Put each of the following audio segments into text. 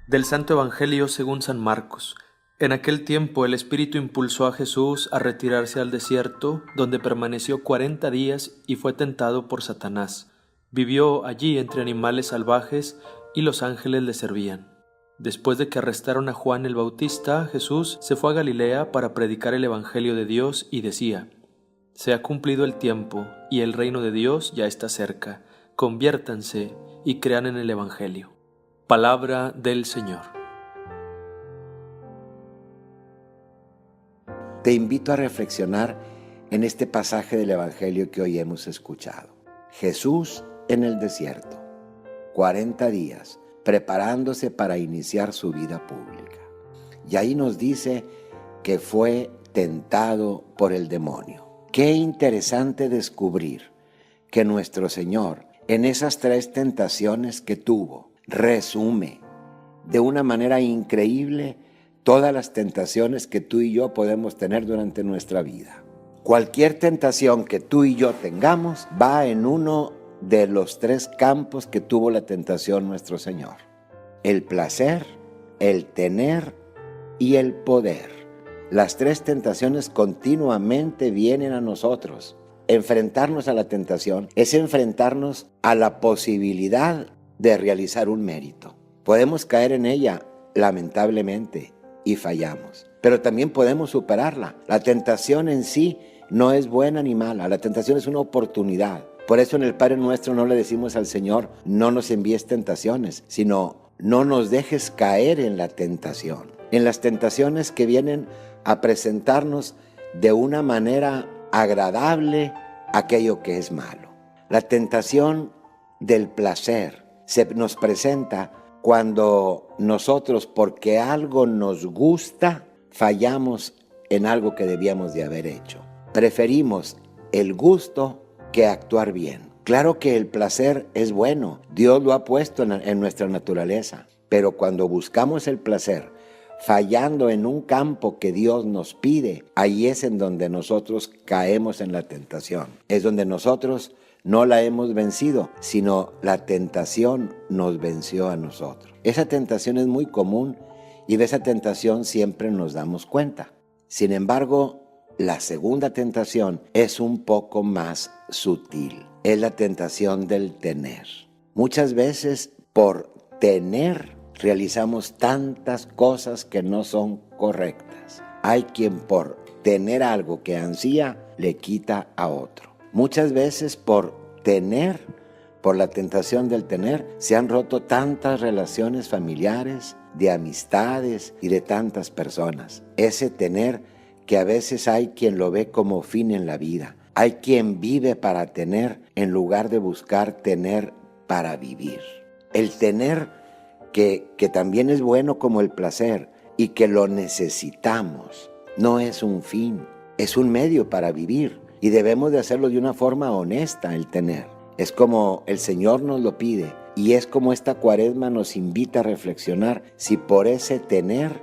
Del Santo Evangelio según San Marcos. En aquel tiempo el Espíritu impulsó a Jesús a retirarse al desierto, donde permaneció 40 días y fue tentado por Satanás. Vivió allí entre animales salvajes y los ángeles le servían. Después de que arrestaron a Juan el Bautista, Jesús se fue a Galilea para predicar el Evangelio de Dios y decía: Se ha cumplido el tiempo y el reino de Dios ya está cerca. Conviértanse y crean en el Evangelio. Palabra del Señor. Te invito a reflexionar en este pasaje del Evangelio que hoy hemos escuchado. Jesús en el desierto, 40 días, preparándose para iniciar su vida pública. Y ahí nos dice que fue tentado por el demonio. Qué interesante descubrir que nuestro Señor, en esas 3 tentaciones que tuvo, resume de una manera increíble todas las tentaciones que tú y yo podemos tener durante nuestra vida. Cualquier tentación que tú y yo tengamos va en uno de los 3 campos que tuvo la tentación nuestro Señor: el placer, el tener y el poder. Las 3 tentaciones continuamente vienen a nosotros. Enfrentarnos a la tentación es enfrentarnos a la posibilidad de realizar un mérito. Podemos caer en ella, lamentablemente, y fallamos, pero también podemos superarla. La tentación en sí no es buena ni mala, la tentación es una oportunidad. Por eso en el Padre Nuestro no le decimos al Señor: no nos envíes tentaciones, sino no nos dejes caer en la tentación. En las tentaciones que vienen a presentarnos de una manera agradable aquello que es malo. La tentación del placer se nos presenta cuando nosotros, porque algo nos gusta, fallamos en algo que debíamos de haber hecho. Preferimos el gusto que actuar bien. Claro que el placer es bueno, Dios lo ha puesto en nuestra naturaleza, pero cuando buscamos el placer fallando en un campo que Dios nos pide, ahí es en donde nosotros caemos en la tentación. Es donde nosotros no la hemos vencido, sino la tentación nos venció a nosotros. Esa tentación es muy común y de esa tentación siempre nos damos cuenta. Sin embargo, la segunda tentación es un poco más sutil. Es la tentación del tener. Muchas veces por tener realizamos tantas cosas que no son correctas. Hay quien por tener algo que ansía le quita a otro. Muchas veces por la tentación del tener, se han roto tantas relaciones familiares, de amistades y de tantas personas. Ese tener que a veces hay quien lo ve como fin en la vida. Hay quien vive para tener en lugar de buscar tener para vivir. El tener que también es bueno como el placer y que lo necesitamos, no es un fin, es un medio para vivir. Y debemos de hacerlo de una forma honesta, el tener. Es como el Señor nos lo pide y es como esta Cuaresma nos invita a reflexionar si por ese tener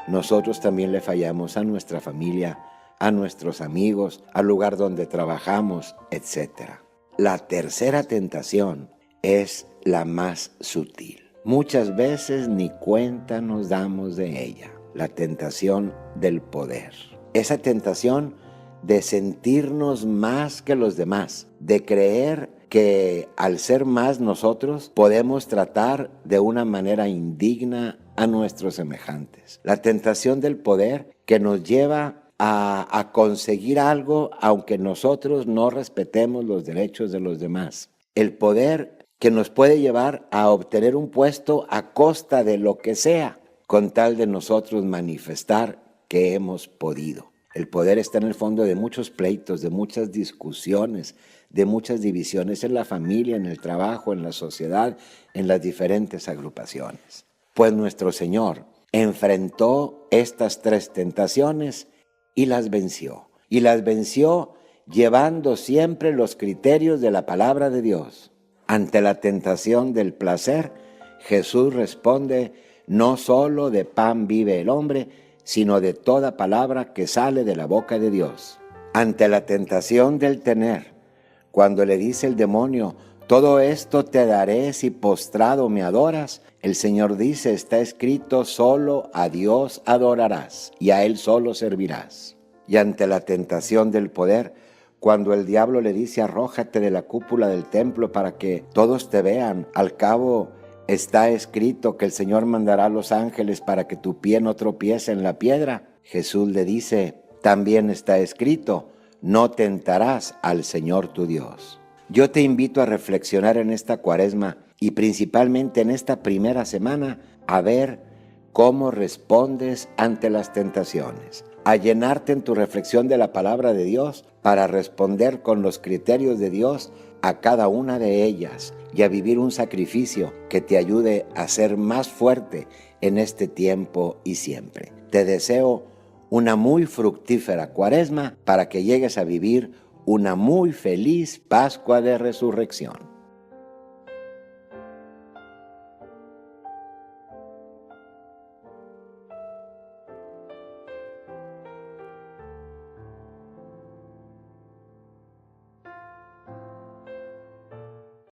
nosotros también le fallamos a nuestra familia, a nuestros amigos, al lugar donde trabajamos, etc. La tercera tentación es la más sutil. Muchas veces ni cuenta nos damos de ella, la tentación del poder. Esa tentación de sentirnos más que los demás, de creer que al ser más nosotros podemos tratar de una manera indigna a nuestros semejantes. La tentación del poder que nos lleva a conseguir algo aunque nosotros no respetemos los derechos de los demás. El poder que nos puede llevar a obtener un puesto a costa de lo que sea, con tal de nosotros manifestar que hemos podido. El poder está en el fondo de muchos pleitos, de muchas discusiones, de muchas divisiones en la familia, en el trabajo, en la sociedad, en las diferentes agrupaciones. Pues nuestro Señor enfrentó estas 3 tentaciones y las venció. Y las venció llevando siempre los criterios de la palabra de Dios. Ante la tentación del placer, Jesús responde: no solo de pan vive el hombre, sino de toda palabra que sale de la boca de Dios. Ante la tentación del tener, cuando le dice el demonio: Todo esto te daré si postrado me adoras. El Señor dice, está escrito, solo a Dios adorarás y a Él solo servirás. Y ante la tentación del poder, cuando el diablo le dice, arrójate de la cúpula del templo para que todos te vean, al cabo está escrito que el Señor mandará a los ángeles para que tu pie no tropiece en la piedra. Jesús le dice, también está escrito, no tentarás al Señor tu Dios. Yo te invito a reflexionar en esta Cuaresma y principalmente en esta primera semana a ver cómo respondes ante las tentaciones, a llenarte en tu reflexión de la palabra de Dios para responder con los criterios de Dios a cada una de ellas y a vivir un sacrificio que te ayude a ser más fuerte en este tiempo y siempre. Te deseo una muy fructífera Cuaresma para que llegues a vivir una muy feliz Pascua de Resurrección.